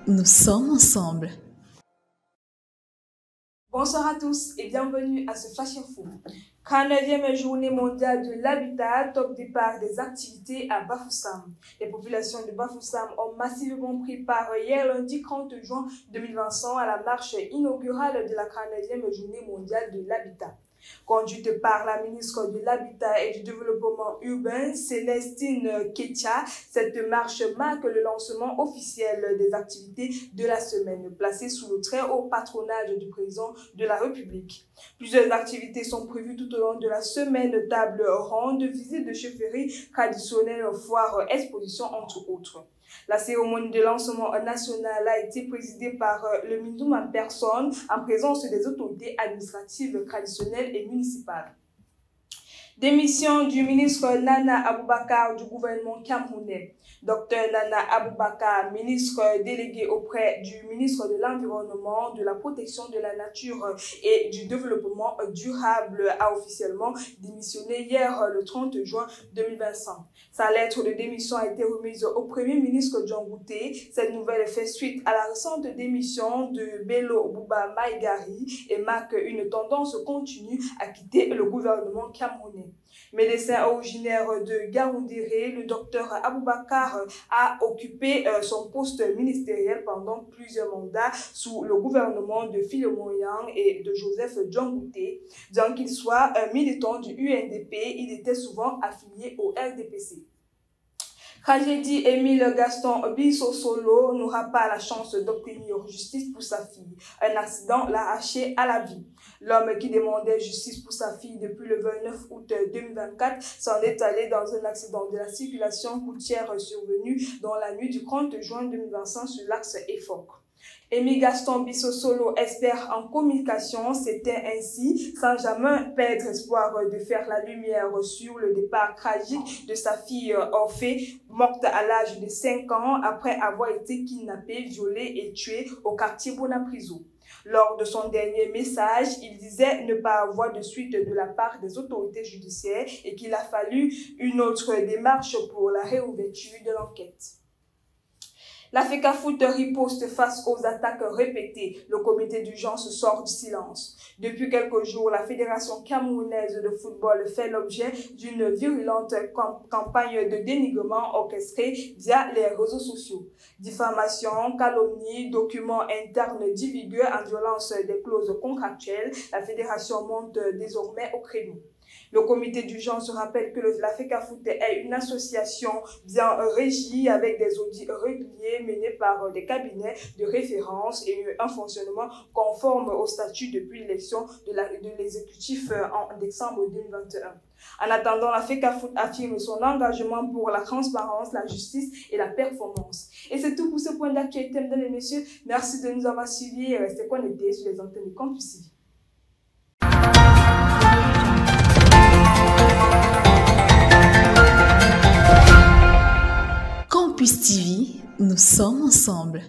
nous sommes ensemble. Bonsoir à tous et bienvenue à ce Flash Info. 39e journée mondiale de l'habitat, top départ des activités à Bafoussam. Les populations de Bafoussam ont massivement pris part hier lundi 30 juin 2025 à la marche inaugurale de la 39e journée mondiale de l'habitat. Conduite par la ministre de l'Habitat et du Développement urbain, Célestine Ketia, cette marche marque le lancement officiel des activités de la semaine, placée sous le très haut patronage du président de la République. Plusieurs activités sont prévues tout au long de la semaine, table ronde, visite de chefferie traditionnelle, foire, exposition, entre autres. La cérémonie de lancement national a été présidée par le Mindoum en personne en présence des autorités administratives, traditionnelles et municipales. Démission du ministre Nana Aboubakar du gouvernement camerounais. Dr Nana Aboubakar, ministre délégué auprès du ministre de l'Environnement, de la Protection de la Nature et du Développement durable, a officiellement démissionné hier le 30 juin 2025. Sa lettre de démission a été remise au Premier ministre John Gouté. Cette nouvelle fait suite à la récente démission de Bello Bouba Maïgari et marque une tendance continue à quitter le gouvernement camerounais. Médecin originaire de Gaoundéré, le docteur Aboubakar a occupé son poste ministériel pendant plusieurs mandats sous le gouvernement de Philemon Yang et de Joseph John Gouté. Bien qu'il soit un militant du UNDP, il était souvent affilié au RDPC. Tragédie, Émile Gaston Bissosolo n'aura pas la chance d'obtenir justice pour sa fille. Un accident l'a arraché à la vie. L'homme qui demandait justice pour sa fille depuis le 29 août 2024 s'en est allé dans un accident de la circulation routière survenu dans la nuit du 30 juin 2025 sur l'axe EFOC. Émile Gaston Bissosolo, expert en communication, s'éteint ainsi sans jamais perdre espoir de faire la lumière sur le départ tragique de sa fille Orphée, morte à l'âge de 5 ans après avoir été kidnappée, violée et tuée au quartier Bonapriso. Lors de son dernier message, il disait ne pas avoir de suite de la part des autorités judiciaires et qu'il a fallu une autre démarche pour la réouverture de l'enquête. La FECAFOOT riposte face aux attaques répétées. Le comité d'urgence sort du silence. Depuis quelques jours, la Fédération camerounaise de football fait l'objet d'une virulente campagne de dénigrement orchestrée via les réseaux sociaux. Diffamation, calomnie, documents internes divulgués en violence des clauses contractuelles, la Fédération monte désormais au créneau. Le comité d'urgence rappelle que la FECAFOOT est une association bien régie avec des audits réguliers menés par des cabinets de référence et un fonctionnement conforme au statut depuis l'élection de l'exécutif en décembre 2021. En attendant, la FECAFOOT affirme son engagement pour la transparence, la justice et la performance. Et c'est tout pour ce point d'actualité, mesdames et messieurs. Merci de nous avoir suivis et restez connectés sur les antennes de Campus TV. Campus TV, nous sommes ensemble.